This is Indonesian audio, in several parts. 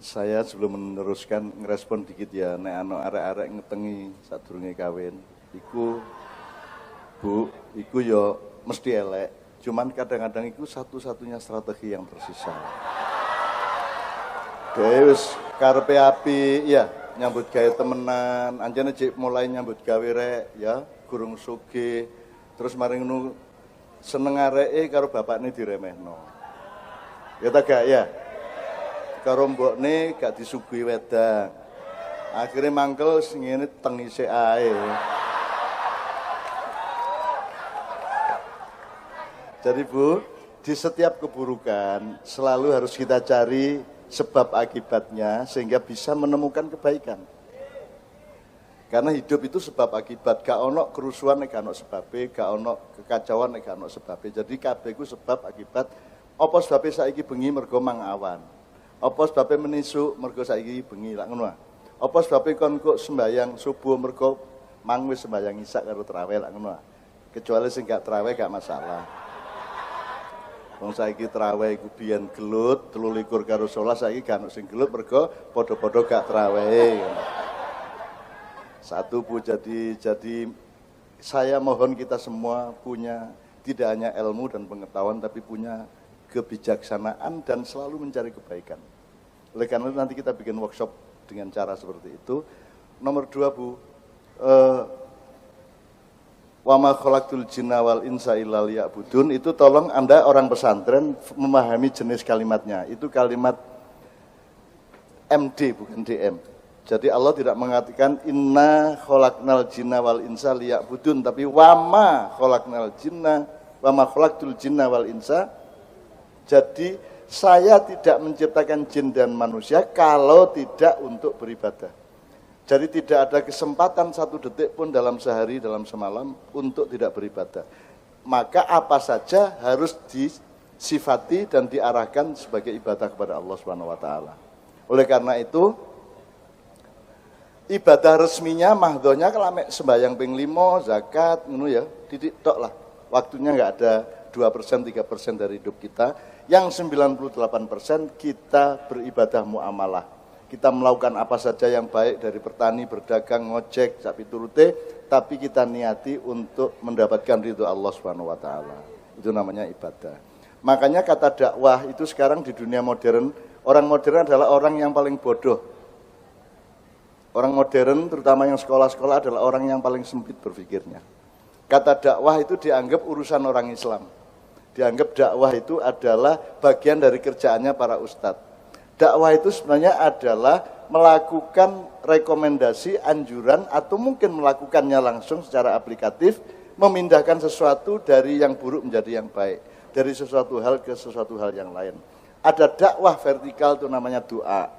Saya sebelum meneruskan ngerespon dikit ya, nek ana arek-arek ngetengi sadurunge kawin, iku Bu, iku yo mesti elek. Cuman kadang-kadang iku satu-satunya strategi yang tersisa. Wis karepe api, ya nyambut gawe temenan, anjane cek mulai nyambut gawe rek ya, gurung sugih. Terus mari ngono seneng areke karo bapakne diremehno. Ya ta gak ya? Karo mbokne gak disuguhi wedang. Akhirnya mangkel sing ngene tengise ae. Jadi Bu, di setiap keburukan selalu harus kita cari sebab akibatnya sehingga bisa menemukan kebaikan. Karena hidup itu sebab akibat, gak ono kerusuhan nek gak ono sebabe, gak ono kekacauan nek gak ono sebabe. Jadi kabeh iku sebab akibat. Apa sebabe saiki bengi mergo mang awan. Apa sebabe menisuk mergo saiki bengi lak ngono. Apa sebabe kon kok sembayang subuh mergo mang wis sembayang isak karo traweh lak ngono. Kecuali sing gak traweh gak masalah. Wong saiki traweh iku biyen gelut 23 karo 11 saiki gak ono sing gelut mergo padha-padha gak traweh. Satu Bu, jadi saya mohon kita semua punya tidak hanya ilmu dan pengetahuan tapi punya kebijaksanaan dan selalu mencari kebaikan. Oleh karena itu nanti kita bikin workshop dengan cara seperti itu. Nomor 2 Bu, wa ma khalaqtul jinna wal insa illa liya'budun, itu tolong Anda orang pesantren memahami jenis kalimatnya. Itu kalimat MD bukan DM. Jadi Allah tidak mengatakan inna khalaqnal jinna wal insa liya'budun, tapi wa ma khalaqnal jinna wa ma khalaqtul jinna wal insa. Jadi saya tidak menciptakan jin dan manusia kalau tidak untuk beribadah. Jadi tidak ada kesempatan satu detik pun dalam sehari, dalam semalam untuk tidak beribadah. Maka apa saja harus disifati dan diarahkan sebagai ibadah kepada Allah SWT. Oleh karena itu, ibadah resminya mahdonya kalau sembahyang ping 5, zakat, ngono ya, titik tok lah. Waktunya nggak ada 2%, 3% dari hidup kita. Yang 98% kita beribadah muamalah. Kita melakukan apa saja yang baik dari bertani, berdagang, ngojek, sapi turute, tapi kita niati untuk mendapatkan ridho Allah SWT. Itu namanya ibadah. Makanya kata dakwah itu sekarang di dunia modern, orang modern adalah orang yang paling bodoh. Orang modern terutama yang sekolah-sekolah adalah orang yang paling sempit berpikirnya. Kata dakwah itu dianggap urusan orang Islam. Dianggap dakwah itu adalah bagian dari kerjaannya para ustadz. Dakwah itu sebenarnya adalah melakukan rekomendasi, anjuran, atau mungkin melakukannya langsung secara aplikatif, memindahkan sesuatu dari yang buruk menjadi yang baik, dari sesuatu hal ke sesuatu hal yang lain. Ada dakwah vertikal itu namanya doa.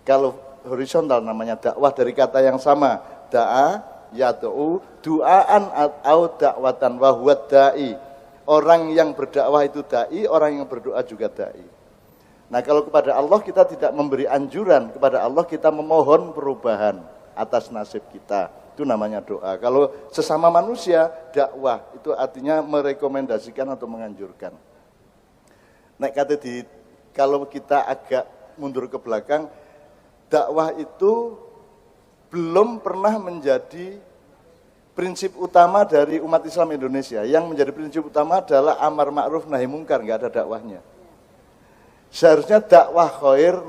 Kalau horizontal namanya dakwah dari kata yang sama, da'a, yad'u, du'aan atau dakwatan wa huwa da'i. Orang yang berdakwah itu da'i, orang yang berdoa juga da'i. Nah kalau kepada Allah kita tidak memberi anjuran, kepada Allah kita memohon perubahan atas nasib kita. Itu namanya doa. Kalau sesama manusia, dakwah itu artinya merekomendasikan atau menganjurkan. Nah kalau kita agak mundur ke belakang, dakwah itu belum pernah menjadi prinsip utama dari umat Islam Indonesia. Yang menjadi prinsip utama adalah amar ma'ruf nahi mungkar, nggak ada dakwahnya. Seharusnya dakwah khair,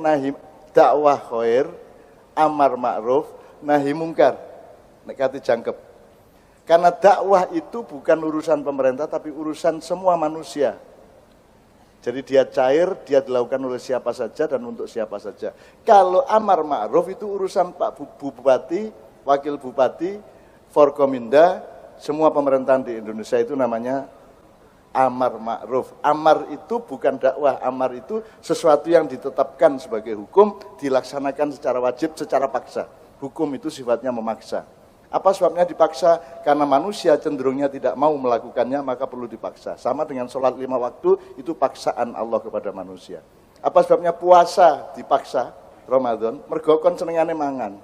amar ma'ruf nahi mungkar. Nek kate jangkep. Karena dakwah itu bukan urusan pemerintah tapi urusan semua manusia. Jadi dia cair, dia dilakukan oleh siapa saja dan untuk siapa saja. Kalau amar ma'ruf itu urusan Pak Bupati, Wakil Bupati, Forkominda, semua pemerintahan di Indonesia itu namanya amar ma'ruf. Amar itu bukan dakwah, amar itu sesuatu yang ditetapkan sebagai hukum, dilaksanakan secara wajib, secara paksa. Hukum itu sifatnya memaksa. Apa sebabnya dipaksa? Karena manusia cenderungnya tidak mau melakukannya, maka perlu dipaksa. Sama dengan sholat 5 waktu, itu paksaan Allah kepada manusia. Apa sebabnya puasa dipaksa Ramadan? Mergo kon senengane mangan.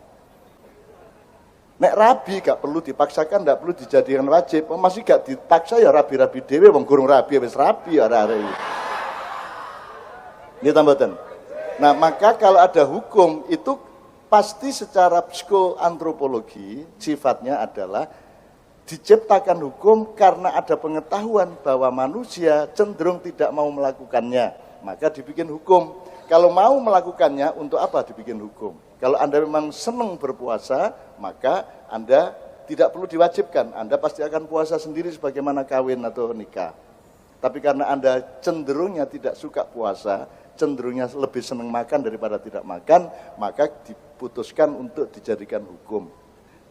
Nek rabi gak perlu dipaksakan, gak perlu dijadikan wajib. Masih gak dipaksa ya rabi-rabi dewe, wong gurung rabi wis rabi ya arek. Ini tambahan. Nah, maka kalau ada hukum itu pasti secara psikoantropologi sifatnya adalah diciptakan hukum karena ada pengetahuan bahwa manusia cenderung tidak mau melakukannya, maka dibikin hukum. Kalau mau melakukannya, untuk apa dibikin hukum? Kalau Anda memang senang berpuasa, maka Anda tidak perlu diwajibkan, Anda pasti akan puasa sendiri sebagaimana kawin atau nikah. Tapi karena Anda cenderungnya tidak suka puasa, cenderungnya lebih senang makan daripada tidak makan, maka diputuskan untuk dijadikan hukum.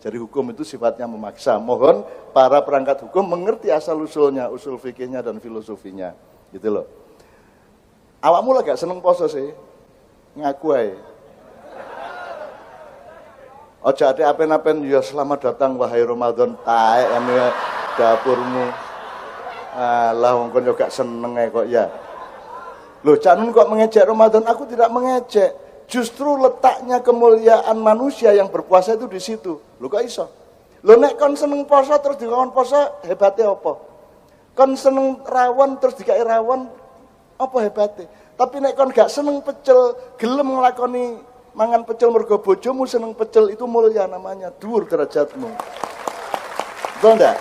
Jadi hukum itu sifatnya memaksa. Mohon para perangkat hukum mengerti asal-usulnya, usul fikihnya dan filosofinya. Gitu loh. Awakmu lah gak seneng poso sih? Ngaku aja. Ojo ade apen-apen, ya selamat datang wahai Ramadan, taek anu dapurmu. Alah wong kon yo gak seneng ae kok ya. Loh, Cak Nun kok mengejek Ramadan? Aku tidak mengejek. Justru letaknya kemuliaan manusia yang berpuasa itu di situ. Loh, kok iso? Loh, nek kon seneng poso terus dikon poso, hebatnya apa? Kon seneng rawon terus dikai rawon, apa hebatnya? Tapi nek kon gak seneng pecel, gelem nglakoni mangan pecel mergo bojomu seneng pecel, itu mulia namanya, dhuwur derajatmu. Betul enggak?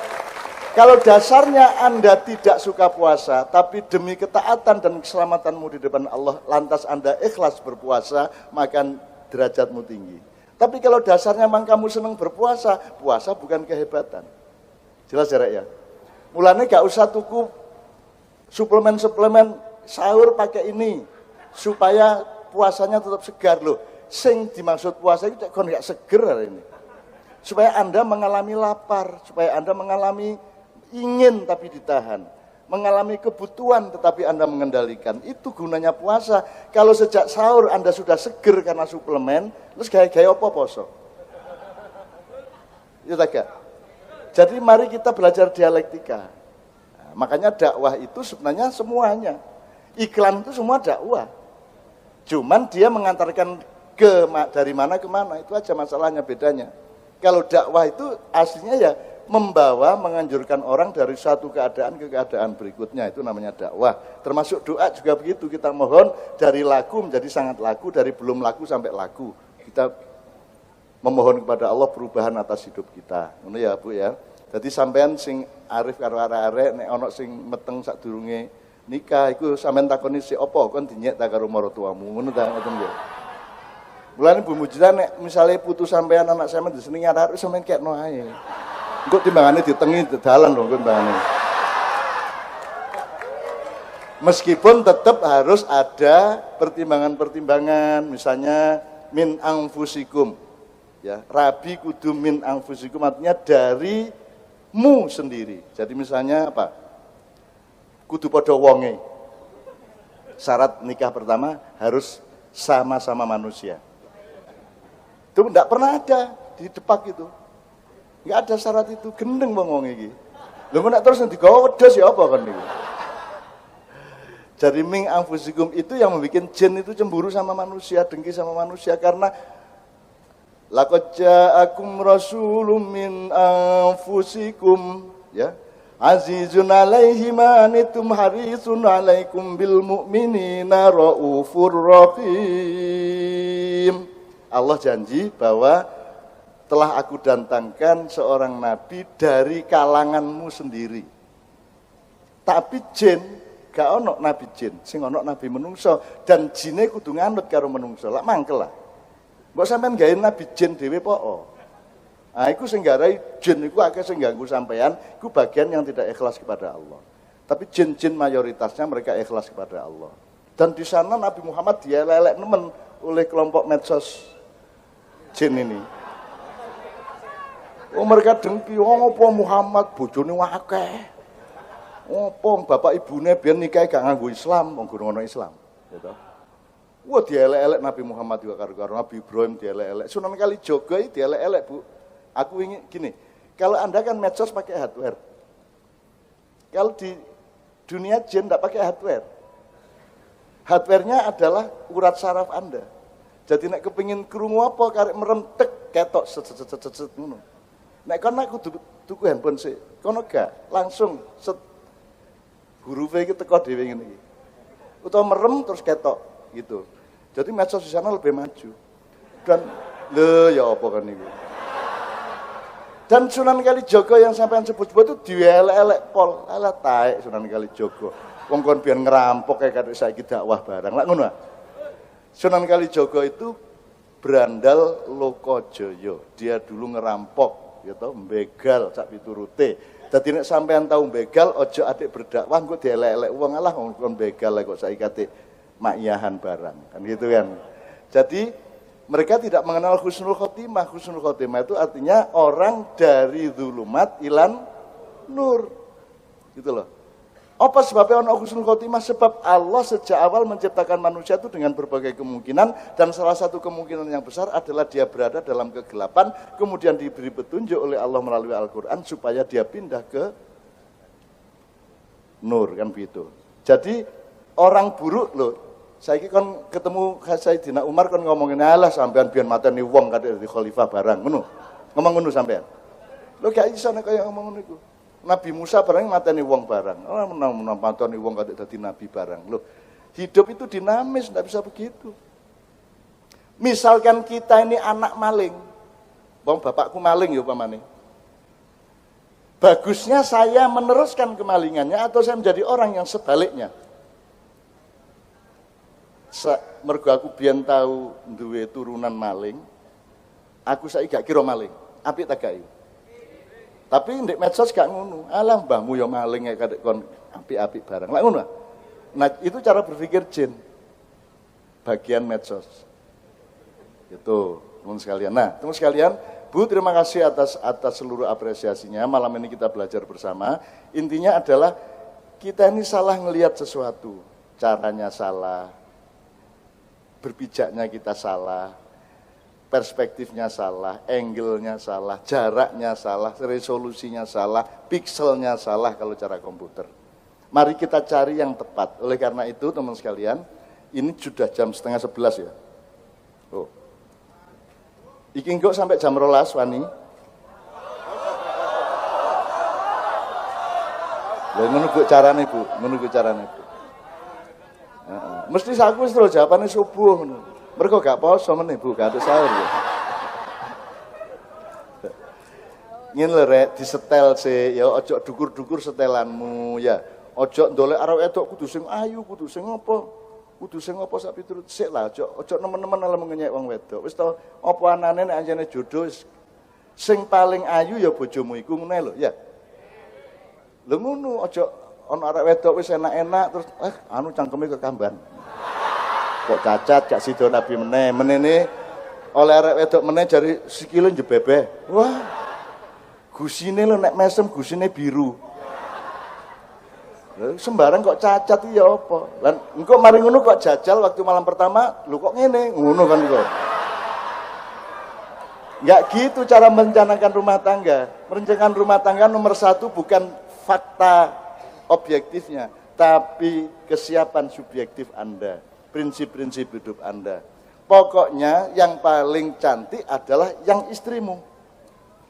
Kalau dasarnya Anda tidak suka puasa, tapi demi ketaatan dan keselamatanmu di depan Allah, lantas Anda ikhlas berpuasa, maka derajatmu tinggi. Tapi kalau dasarnya memang kamu senang berpuasa, puasa bukan kehebatan. Jelas ya, ya? Mulanya gak usah tuku suplemen-suplemen sahur pakai ini, supaya puasanya tetap segar loh. Sing dimaksud puasa itu kok gak seger hari ini. Supaya Anda mengalami lapar, supaya Anda mengalami ingin tapi ditahan, mengalami kebutuhan tetapi Anda mengendalikan. Itu gunanya puasa. Kalau sejak sahur Anda sudah seger karena suplemen, terus gaya-gaya apa poso? Itu tak. Jadi mari kita belajar dialektika. Nah, makanya dakwah itu sebenarnya semuanya. Iklan itu semua dakwah. Cuman dia mengantarkan dari mana ke mana, itu aja masalahnya, bedanya. Kalau dakwah itu aslinya ya membawa, menganjurkan orang dari satu keadaan ke keadaan berikutnya, itu namanya dakwah. Termasuk doa juga begitu, kita mohon dari laku menjadi sangat laku, dari belum laku sampai laku. Kita memohon kepada Allah perubahan atas hidup kita. Ngono ya, Bu ya. Jadi sampean sing arif karo arek-arek nek ana sing meteng sadurunge nikah iku sampean takoni sik apa kon dinyek ta karo maratuamu. Ngono ta ngoten nggih. Mulane Bu Mujidah nek misale putu sampean anak sampean disenengi arek sampean kekno ae. Engko timbangane ditengi dalan lho timbangane. Meskipun tetap harus ada pertimbangan-pertimbangan, misalnya min anfusikum. Ya, rabi kudu min anfusikum artinya darimu sendiri. Jadi misalnya apa? Kudu padha wonge. Syarat nikah pertama harus sama-sama manusia. Itu enggak pernah ada di Depak itu. Enggak ada syarat itu, gendeng wong iki. Lha nek terus digawa wedhus ya apa kan niku. Jadi min anfusikum itu yang membuat jin itu cemburu sama manusia, dengki sama manusia karena laqad ja'akum rasulun min anfusikum ya azizun 'alaihi ma antum harisun 'alaikum bil mu'minina raufur rahim. Allah janji bahwa telah aku datangkan seorang nabi dari kalanganmu sendiri. Tapi jin gak ono nabi jin, sing ono nabi menungso dan jine kudu nganut karo menungso. Lah mangkel lah. Mbok sampean gawe nabi jin dhewe po. Nah, iku sing garai jin iku akeh sing ganggu sampean, iku bagian yang tidak ikhlas kepada Allah. Tapi jin-jin mayoritasnya mereka ikhlas kepada Allah. Dan di sana Nabi Muhammad dielek nemen oleh kelompok medsos jin ini. Oh mereka dengki, oh apa Muhammad bojone akeh. Opo bapak ibune biyen nikah gak nganggo Islam, wong gurung ana Islam, gitu. Wah dielek-elek Nabi Muhammad juga karo Nabi Ibrahim dielek-elek. Sunan Kalijaga iki dielek-elek, Bu. Aku ingin gini, kalau Anda kan medsos pakai hardware. Kalau di dunia jin tidak pakai hardware. Hardware-nya adalah urat saraf Anda. Jadi nek kepingin krungu apa karek merem tek ketok set ngono. Nek kono aku tuku handphone sik, kono gak langsung set hurufnya iki teko dhewe ngene iki. Utawa merem terus ketok gitu. Jadi medsos di sana lebih maju. Dan ya apa kan itu. Dan Sunan Kalijaga yang sampean sebut-sebut itu dielek-elek pol, alah taek Sunan Kalijaga. Wong kon biyen ngerampok kayak katik saiki dakwah barang. Lah ngono. Sunan Kalijaga itu berandal Lokajaya. Dia dulu ngerampok, ya tau, begal sak piturute. Dadi nek sampean tau begal, aja adik berdakwah engko dielek-elek wong alah kon begal kok saiki katik makyahan barang. Kan gitu kan. Jadi mereka tidak mengenal husnul khotimah. Husnul khotimah itu artinya orang dari zulumat ilan nur. Gitu loh. Apa sebabnya ono husnul khotimah? Sebab Allah sejak awal menciptakan manusia itu dengan berbagai kemungkinan, dan salah satu kemungkinan yang besar adalah dia berada dalam kegelapan, kemudian diberi petunjuk oleh Allah melalui Al-Quran supaya dia pindah ke nur, kan begitu. Jadi orang buruk loh, saiki kon ketemu Sayyidina Umar kon ngomongin alah sampean biyen mateni wong kadek dadi khalifah barang ngono. Ngomong ngono sampean. Lho gak iso nek kaya ngomong ngono iku. Nabi Musa barang mateni wong barang. Ora menang mateni wong kadek dadi nabi barang. Loh, hidup itu dinamis, enggak bisa begitu. Misalkan kita ini anak maling. Wong bapakku maling ya upamane. Bagusnya saya meneruskan kemalingannya atau saya menjadi orang yang sebaliknya. Mergo aku biyen tahu duwe turunan maling, aku saiki gak kira maling, apik tak gak. Tapi ndek medsos gak ngono. Alah mbahmu ya maling ya kadek kon apik-apik barang. Lah ngono. Nah, itu cara berpikir jin. Bagian medsos. Itu, teman sekalian. Nah, teman sekalian, Bu, terima kasih atas seluruh apresiasinya. Malam ini kita belajar bersama. Intinya adalah kita ini salah ngelihat sesuatu, caranya salah. Berpijaknya kita salah, perspektifnya salah, angle-nya salah, jaraknya salah, resolusinya salah, pikselnya salah kalau cara komputer. Mari kita cari yang tepat. Oleh karena itu teman sekalian, ini sudah jam 10:30 ya. Oh. Iki kok sampai jam 12 wani. Lah ngono kok carane, Bu. Ngono kok carane, Bu. Mesti aku wis terus jawabane subuh ngono. Mergo gak poso meneh Bu, gak sahur ya. Ngene lho rek, disetel sih ya, ojo dukur-dukur setelanmu ya. Ojo ndolek arep wedok kudu sing ayu, kudu sing apa? Kudu sing apa sak piturut sik lah, ojo nemen-nemen ala ngenyek wong wedok. Wis to apa anane nek anjene jodoh sing paling ayu ya bojomu iku ngene lho ya. Lho ngono, ojo ana arek wedok wis enak-enak terus anu cangkeme kekamban. Kok cacat gak sida Nabi menene oleh arek wedok meneh jari sikile njebebeh. Wah. Gusine lho nek mesem gusine biru. Sembarang kok cacat ya apa? Lan engko mari ngono kok jajal waktu malam pertama, lho kok ngene? Ngono kan kok. Enggak gitu cara merencanakan rumah tangga. Merencanakan rumah tangga nomor 1 bukan fakta objektifnya, tapi kesiapan subjektif Anda, prinsip-prinsip hidup Anda. Pokoknya yang paling cantik adalah yang istrimu.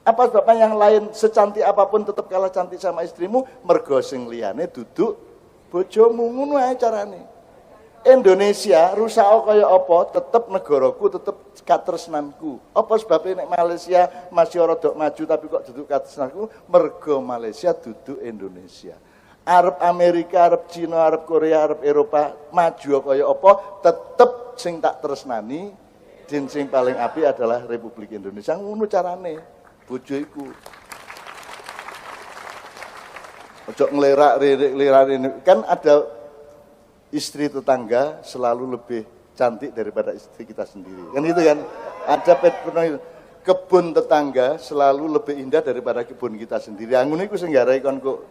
Apa sebabnya yang lain secantik apapun tetap kalah cantik sama istrimu? Mergo sing liyane duduk bojomu, ngono ae carane. Indonesia rusak kaya apa, tetep negaraku, tetep katresnanku. Apa sebabnya nek Malaysia masih rada maju tapi kok duduk katresnanku? Mergo Malaysia duduk Indonesia. Arab Amerika, Arab Cina, Arab Korea, Arab Eropa maju kaya apa, tetep sing tak tresnani, din sing paling apik adalah Republik Indonesia. Ngono carane. Bojo iku. Ojo ngelirak kan ada istri tetangga selalu lebih cantik daripada istri kita sendiri. Kan itu kan? Ada kebun tetangga selalu lebih indah daripada kebun kita sendiri. Ngono iku sing garai kon kok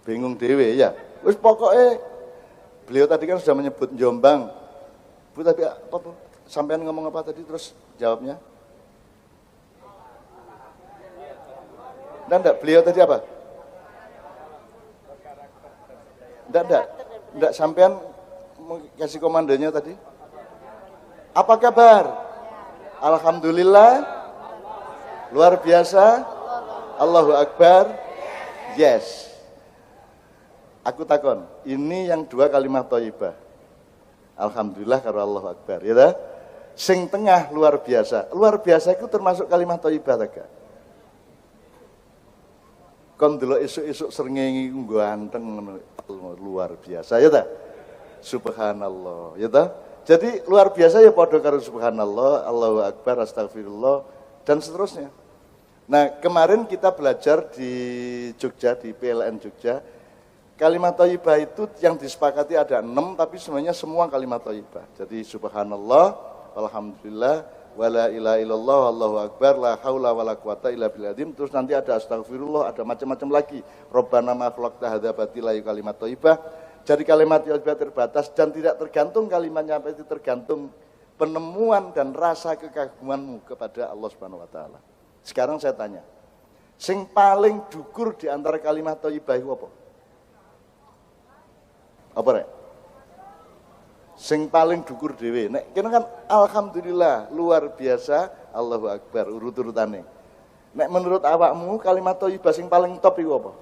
bingung dhewe ya. Wis pokoknya beliau tadi kan sudah menyebut Jombang. Bu tapi apa Bu? Sampean ngomong apa tadi terus jawabnya? Enggak, beliau tadi apa? Enggak, sampean kasih komandonya tadi. Apa kabar? Alhamdulillah. Luar biasa. Allahu Akbar. Yes. Aku takon, ini yang dua kalimat thayyibah. Alhamdulillah karo Allahu Akbar, ya ta? Sing tengah luar biasa. Luar biasa itu termasuk kalimat thayyibah ta gak? Kon delok esuk-esuk srengenge nggo anteng luar biasa, ya ta? Subhanallah, ya ta? Jadi luar biasa ya padha karo subhanallah, Allahu Akbar, astagfirullah dan seterusnya. Nah, kemarin kita belajar di Jogja, di PLN Jogja, kalimat thayyibah itu yang disepakati ada 6, tapi semuanya semua kalimat thayyibah. Jadi subhanallah, alhamdulillah, wala ilaha illallah, Allahu Akbar, la haula wala quwata illa billah. Terus nanti ada astagfirullah, ada macam-macam lagi. Rabbana ma khalaqta hadza batila, kalimat thayyibah. Jadi kalimat thayyibah terbatas dan tidak tergantung kalimatnya apa, itu tergantung penemuan dan rasa kekagumanmu kepada Allah Subhanahu wa taala. Sekarang saya tanya, sing paling dukur di antara kalimat thayyibah itu apa? Apa rek? Sing paling dukur dhewe. Nek kene kan alhamdulillah, luar biasa, Allahu Akbar, urut-urutane. Nek menurut awakmu kalimat thayyibah sing paling top iku apa?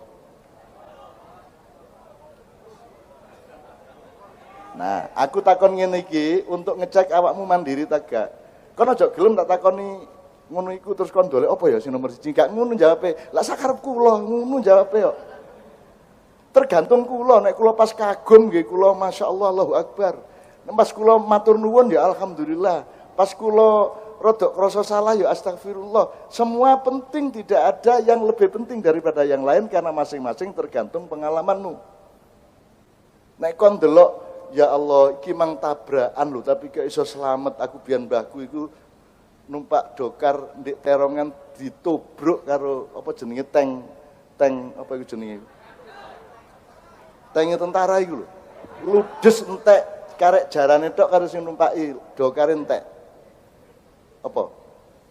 Nah, aku takon ngene iki untuk ngecek awakmu mandiri ta gak. Kon aja gelem tak takoni ngono iku terus kon dolek apa ya sing nomor 1? Gak ngono jawabe. Lah sakarep kula ngono jawabe kok. Tergantung kula, nek kula pas kagum nggih kula masyaallah Allahu Akbar. Nek pas kula matur nuwun ya alhamdulillah. Pas kula rodok krasa salah ya astagfirullah. Semua penting, tidak ada yang lebih penting daripada yang lain karena masing-masing tergantung pengalamanmu. Nek kon delok ya Allah, iki mang tabrakan lho, tapi gak iso selamat. Aku biyen mbahku iku numpak dokar ndek terongan ditobruk karo apa jenenge tank apa iku jenenge? Tank tentara iku lho. Ludes entek karek jarane tok karo sing numpaki dokare entek. Apa?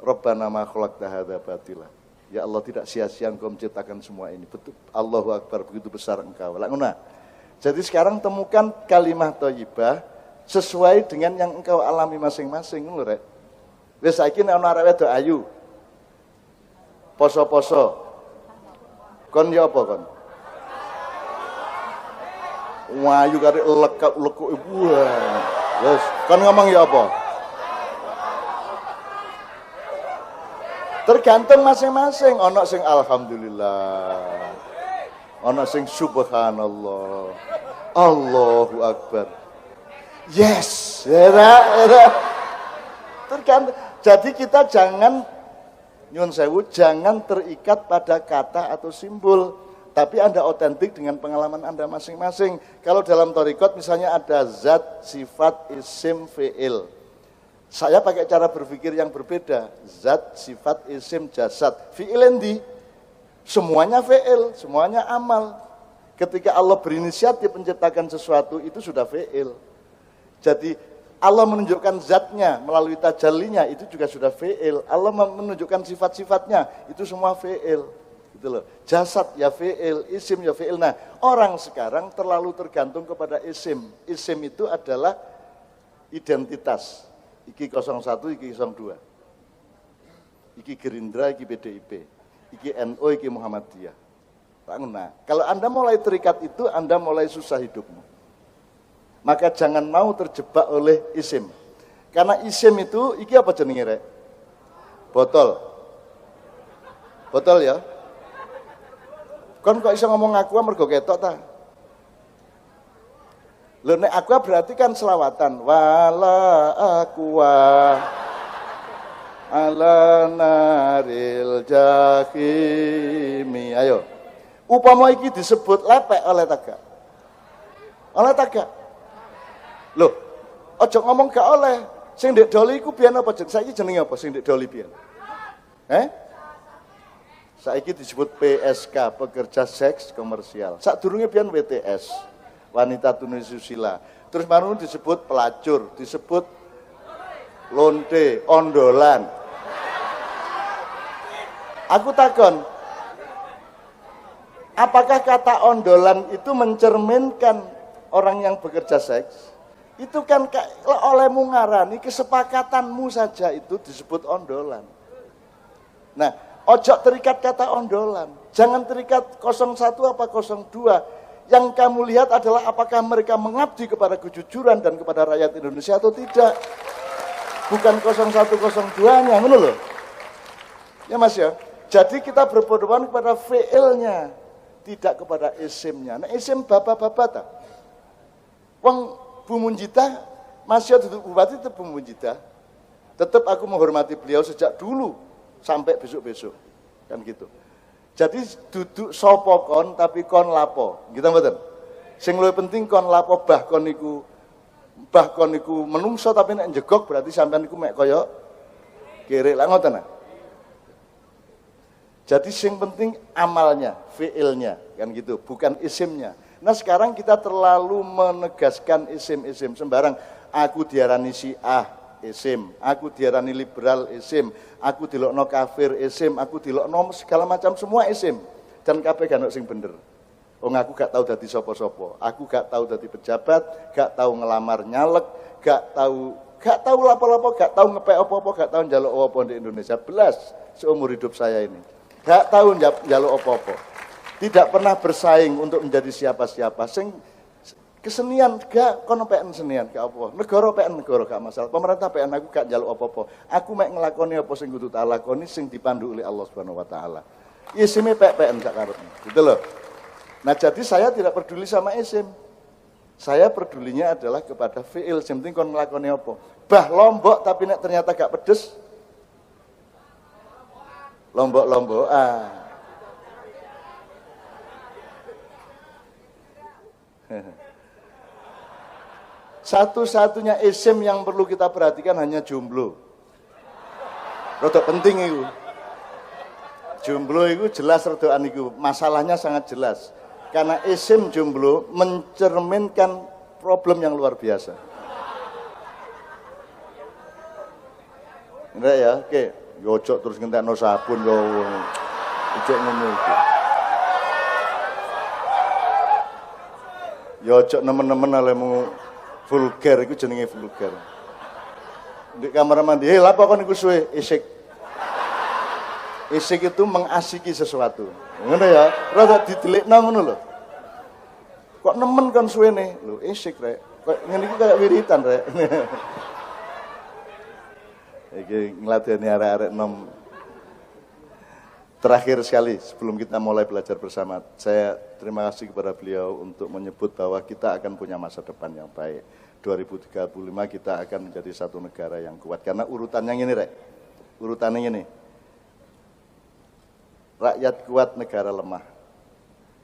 Rabbana ma khalaqta hadza batila. Ya Allah, tidak sia-sia Engkau menciptakan semua ini. Betul, Allahu Akbar, begitu besar Engkau. Lah ngono. Jadi sekarang temukan kalimat thayyibah sesuai dengan yang engkau alami masing-masing lho rek. Wis saiki nek ana arek wedok ayu. Poso-poso. Kon ya apa kon? Wayu kare lekuk wah. Wes, kon ngomong ya apa? Tergantung masing-masing, ana sing alhamdulillah. Ana sing subhanallah. Allahu Akbar. Yes, era. Tergantung. Jadi kita jangan nyun sewu, jangan terikat pada kata atau simbol, tapi Anda otentik dengan pengalaman Anda masing-masing. Kalau dalam thariqat misalnya ada zat, sifat, isim, fi'il. Saya pakai cara berpikir yang berbeda. Zat, sifat, isim, jasad. Fi'il endi? Semuanya fi'il, semuanya amal. Ketika Allah berinisiatif menciptakan sesuatu, itu sudah fi'il. Jadi Allah menunjukkan zatnya melalui tajallinya, itu juga sudah fi'il. Allah menunjukkan sifat-sifatnya, itu semua fi'il. Gitu loh. Jasad ya fi'il, isim ya fi'il. Nah, orang sekarang terlalu tergantung kepada isim. Isim itu adalah identitas. Iki 01, iki 02. Iki Gerindra, iki PDIP. Iki NU, iki Muhammadiyah. Nah, kalau Anda mulai terikat itu, Anda mulai susah hidupmu. Maka jangan mau terjebak oleh isim. Karena isim itu, iki apa jenenge rek? Botol. Botol ya? Kon kok iso ngomong aqua mergo ketok ta? Lho nek aqua berarti kan selawatan. Wala aqua ala naril jahimi. Ayo. Upama iki disebut lepek oleh taga. Oleh taga. Loh, ojo ngomong gak oleh. Sing ndek doli iku biyen apa jeneng? Saiki jenenge apa sing ndek doli biyen? Saiki disebut PSK, pekerja seks komersial. Sadurunge biyen WTS, wanita tunasusila. Terus baru disebut pelacur, disebut lonte, ondolan. Aku takon, Apakah kata ondolan itu mencerminkan orang yang bekerja seks? Itu kan olehmu ngarani kesepakatanmu saja itu disebut ondolan. Nah, ojo terikat kata ondolan. Jangan terikat 01 apa 02. Yang kamu lihat adalah apakah mereka mengabdi kepada kejujuran dan kepada rakyat Indonesia atau tidak. Bukan 0102-nya, ngono loh. Ya Mas ya. Jadi kita berpedoman kepada fi'ilnya, tidak kepada isimnya. Nah, isim bapak-bapak ta. Wong Bu Munjidah, masih duduk bupati itu Bu Munjidah. Tetap aku menghormati beliau sejak dulu sampai besok-besok. Kan gitu. Jadi duduk sopo kon tapi kon lapo. Gitu mboten? Sing luwih penting kon lapo bahkon niku menungso tapi nek njegok berarti sampean niku mek kaya kere lah ngoten. Jadi sing penting amalnya, fiilnya kan gitu, bukan isimnya. Nah sekarang kita terlalu menegaskan isim-isim sembarang. Aku diarani Syiah, isim. Aku diarani liberal, isim. Aku dilokno kafir, isim. Aku dilokno segala macam semua isim. Dan kabeh gak ono sing bener. Wong aku gak tahu dadi sapa-sapa. Aku gak tahu dadi pejabat, gak tahu ngelamar nyalek, gak tahu lapo-lapo, gak tahu ngepek apa-apa, gak tahu njaluk apa-apa di Indonesia. Belas seumur hidup saya ini. Gak tahu njaluk apa-apa. Tidak pernah bersaing untuk menjadi siapa-siapa. Sing kesenian gak kono PN senian gak apa. Negara PN negara gak masalah. Pemerintah PN aku gak njaluk apa-apa. Aku mek nglakoni apa sing kudu tak lakoni sing dipandu oleh Allah Subhanahu wa taala. Isime PN gak karepne. Gitu loh. Nah, jadi saya tidak peduli sama isim. Saya pedulinya adalah kepada fiil. Yang penting kon nglakoni apa. Bah lombok tapi nek ternyata gak pedes. Lombok-lombokan. Satu-satunya isim yang perlu kita perhatikan hanya jomblo. Rodok penting itu. Jomblo itu jelas rodokan itu. Masalahnya sangat jelas. Karena isim jomblo mencerminkan problem yang luar biasa. Enggak ya? Oke. Yocok terus ngentekno sabun yo. Ijek ngono iki. Yocok nemen-nemen alemu vulgar iku jenenge vulgar. Di kamar mandi, lha apa kon iku suwe isik. Isik itu mengasiki sesuatu. Ngono ya, rada didelikno ngono lho. Kok nemen kon suwene? Lho isik rek. Kok ngene iki kayak wiritan rek. Iki ngladeni arek-arek nom. Terakhir sekali sebelum kita mulai belajar bersama, saya terima kasih kepada beliau untuk menyebut bahwa kita akan punya masa depan yang baik. 2035 kita akan menjadi satu negara yang kuat. Karena urutannya ini, Rek. Urutannya ini. Rakyat kuat, negara lemah.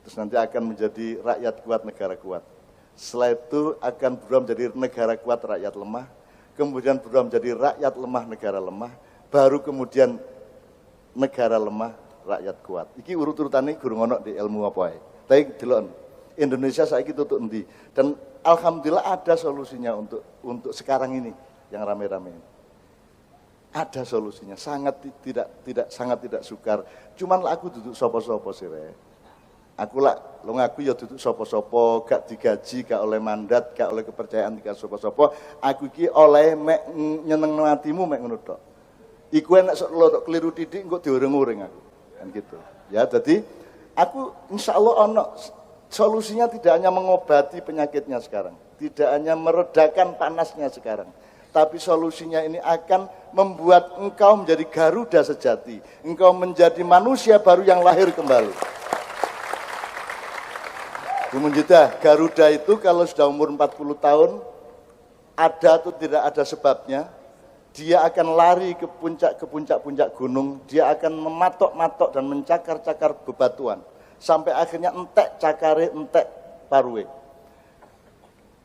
Terus nanti akan menjadi rakyat kuat, negara kuat. Setelah itu akan berubah menjadi negara kuat, rakyat lemah. Kemudian berubah menjadi rakyat lemah, negara lemah. Baru kemudian negara lemah, rakyat kuat. Iki urut-urutannya gurung ono di ilmu apa ya. Tapi delok Indonesia saiki tutuk endi. Dan alhamdulillah ada solusinya untuk sekarang ini yang rame-rame ini. Ada solusinya, sangat tidak sukar. Cuman lah aku duduk sopo-sopo sih, Re. Aku lah lo ngaku ya duduk sopo-sopo, gak digaji, gak oleh mandat, gak oleh kepercayaan gak sopo-sopo. Aku iki oleh mek nyenengno atimu mek ngono tok. Iku enak lo keliru titik engko diureng-ureng aku. Kan gitu. Ya, jadi aku insya Allah ono solusinya tidak hanya mengobati penyakitnya sekarang, tidak hanya meredakan panasnya sekarang, tapi solusinya ini akan membuat engkau menjadi Garuda sejati, engkau menjadi manusia baru yang lahir kembali. Bu Munjidah, Garuda itu kalau sudah umur 40 tahun, ada atau tidak ada sebabnya, dia akan lari ke puncak-puncak gunung, dia akan mematok-matok dan mencakar-cakar bebatuan. Sampai akhirnya entek cakare, entek paruwe.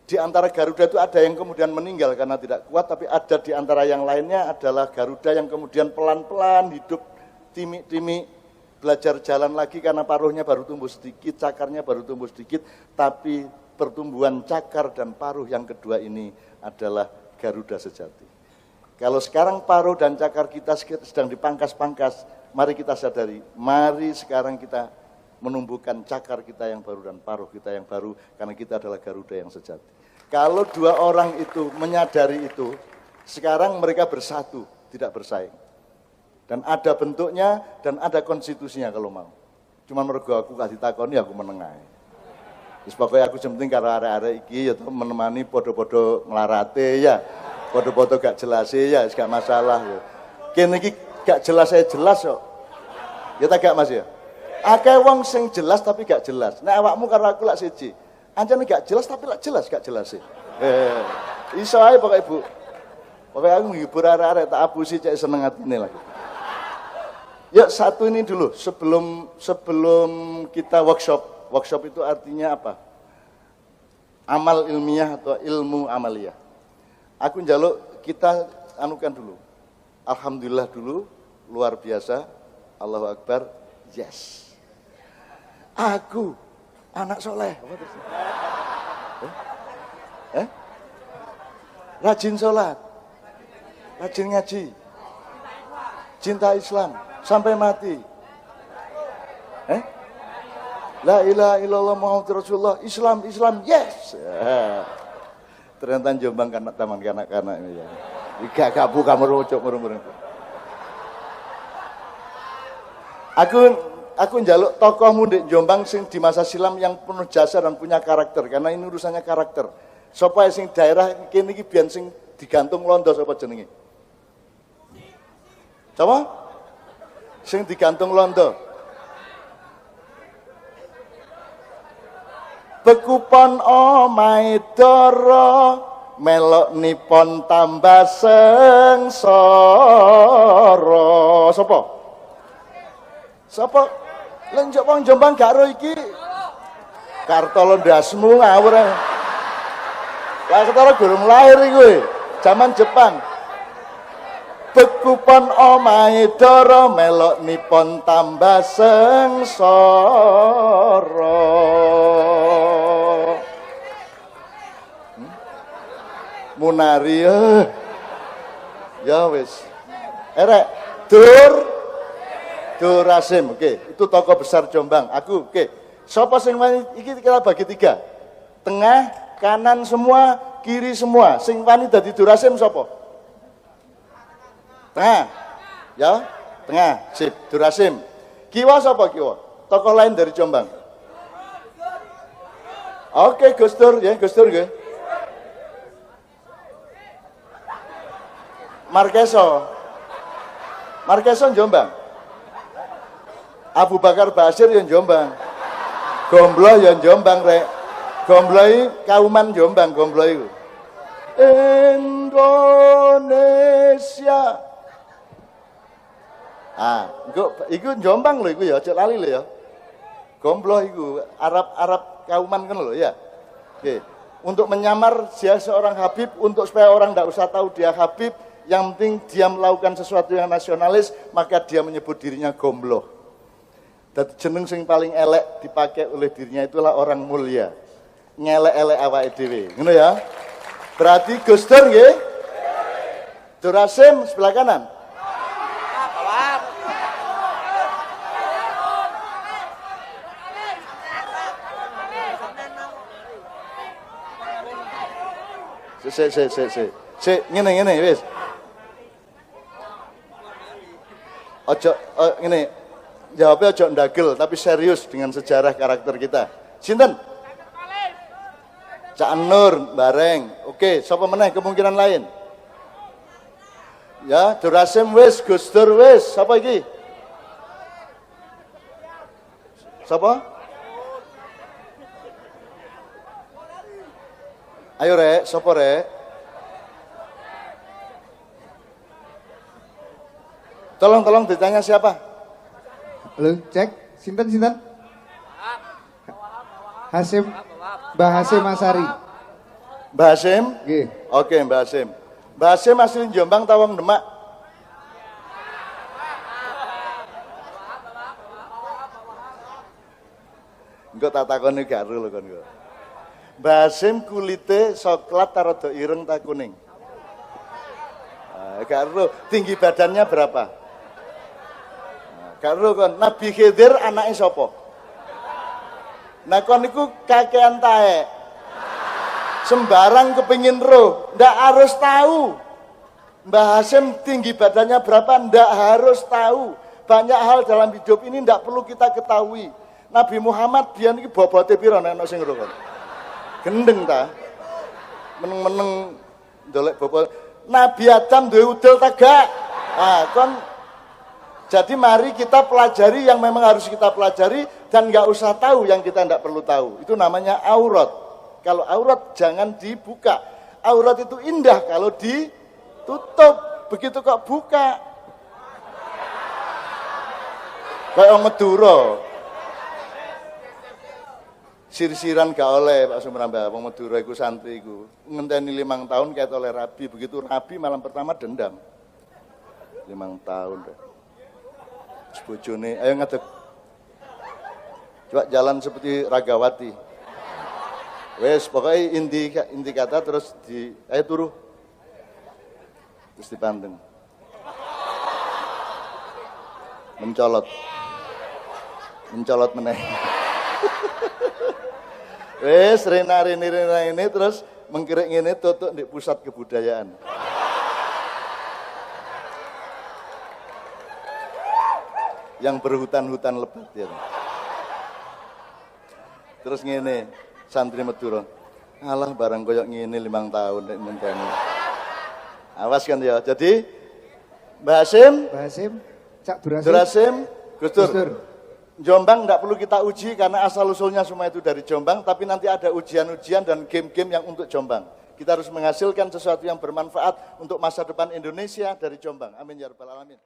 Di antara Garuda itu ada yang kemudian meninggal karena tidak kuat, tapi ada di antara yang lainnya adalah Garuda yang kemudian pelan-pelan hidup timi-timi, belajar jalan lagi karena paruhnya baru tumbuh sedikit, cakarnya baru tumbuh sedikit, tapi pertumbuhan cakar dan paruh yang kedua ini adalah Garuda sejati. Kalau sekarang paruh dan cakar kita sedang dipangkas-pangkas, mari kita sadari, mari sekarang kita menumbuhkan cakar kita yang baru dan paruh kita yang baru, karena kita adalah Garuda yang sejati. Kalau dua orang itu menyadari itu, sekarang mereka bersatu, tidak bersaing. Dan ada bentuknya dan ada konstitusinya kalau mau. Cuma mergo aku kasih takoni aku menengah. Terus pokoknya aku penting karo arek-arek iki ya menemani podo-podo nglarate ya. Podo-podo gak jelas ya, gak masalah ya. Kene iki gak jelas saya jelas kok. Ya tak gak Mas ya. Akeh wong sing jelas tapi gak jelas. Nek awakmu karo aku lak siji. Ancane gak jelas tapi lak jelas gak jelas. Iso ae pokoke Bu. Pokoke aku ngibur arek-arek tak apusi cek seneng atine lagi. Ya satu ini dulu sebelum kita workshop. Workshop itu artinya apa? Amal ilmiah atau ilmu amaliyah. Aku njaluk kita anukan dulu. Alhamdulillah dulu, luar biasa. Allahu Akbar, yes. Aku anak soleh. Rajin sholat, rajin ngaji, cinta Islam sampai mati. La ilaha illallah Muhammadur Rasulullah, Islam, yes. Ternyata Jombang kanak taman kanak-kanak ini ya. Gak buka merucuk murung-murung. Aku njaluk tokohmu di Jombang sing di masa silam yang penuh jasa dan punya karakter, karena ini urusannya karakter. Sapa sing daerah kene iki biyen sing digantung londo sapa jenenge? Sapa? Sing digantung londo. Bekupon omahe dara melok nipon tambah sengsara. Sapa? Lenjok wong Jombang gak ro iki. Kartolo ndasmu ngawur. Lah ketara gurung lahir iki kowe. Zaman Jepang. Bekupon omahe dara melok nipon tambah sengsara. Munari ya wis. Erek Durasim, oke. Itu tokoh besar Jombang. Aku, oke. Siapa sing wani iki kita bagi 3. Tengah, kanan semua, kiri semua. Sing wani dadi Durasim sapa? Tengah. Ya, tengah. Sip, Durasim. Kiwa sapa kiwa? Tokoh lain dari Jombang. Oke, Gus Dur ya, Gus Dur nggih. Markeso Jombang. Abu Bakar Basir yang Jombang. Gombloh yang Jombang rek. Gombloh iki kauman Jombang gombloh iku. Indonesia. Iku Jombang lho iku ya, aja lali lho ya. Gombloh iku Arab kauman kan lho ya. Oke. Untuk menyamar dia seorang Habib, untuk supaya orang tidak usah tahu dia Habib, yang penting dia melakukan sesuatu yang nasionalis, maka dia menyebut dirinya gombloh. Dan jeneng sing paling elek dipakai oleh dirinya itulah orang mulia. Ngelek-elek awake dhewe. Ngono ya. Berarti Gus Dur nggih. Durasim sebelah kanan. Ngene wis. Ojo ngene. Jawabnya ojo ndagel tapi serius dengan sejarah karakter kita. Sinten? Cak Nur bareng. Oke, sapa meneh kemungkinan lain? Ya, Durasim wis, Gus Dur wis. Sapa iki? Sapa? Ayo rek, sapa rek? Tolong ditanya siapa? Halo, cek, sinten? Hasim, Mbah Hasim Asari. Mbah Hasim? Nggih. Oke, Mbah Hasim. Mbah Hasim asli Jombang ta wong Demak? Engko tak takoni gak ro lho kon kok. Mbah Hasim kulite soklat ta rada ireng ta kuning? Gak ro, tinggi badannya berapa? Karo kon Nabi Khidir anake sapa? Nah kon niku kakean taek. Sembarang kepingin roh, ndak harus tahu. Mbah Hasyim tinggi badannya berapa, ndak harus tahu. Banyak hal dalam hidup ini ndak perlu kita ketahui. Nabi Muhammad dia niki bobote piro nek ana sing ngrokok. Gendeng ta? Meneng-meneng ndolek bobot. Nabi Adam duwe udel tegak. Ah, kon jadi mari kita pelajari yang memang harus kita pelajari dan nggak usah tahu yang kita nggak perlu tahu. Itu namanya aurat. Kalau aurat jangan dibuka. Aurat itu indah kalau ditutup. Begitu kok buka. Kayak Madura. Sir-siran gak oleh Pak Sumrambah, wong Madura iku santri iku. Ngenteni 5 tahun kayak oleh rabi, begitu rabi malam pertama dendam. 5 tahun. Bojone, ayo ngadeg. Coba jalan seperti Ragawati. Wes pokoknya inti kata terus ayo turu. Terus dipandeng. Mencolot meneh. Wes rena ini terus mengkirik ngene tutuk di pusat kebudayaan. Yang berhutan-hutan lebat ya. Terus ngene, santri Madura. Alah barang koyok ngene 5 tahun nek ngenteni. Awas kan ya. Jadi Mbah Hasyim, Cak Dur Hasyim, Gus Dur. Jombang enggak perlu kita uji karena asal-usulnya semua itu dari Jombang, tapi nanti ada ujian-ujian dan game-game yang untuk Jombang. Kita harus menghasilkan sesuatu yang bermanfaat untuk masa depan Indonesia dari Jombang. Amin ya rabbal alamin.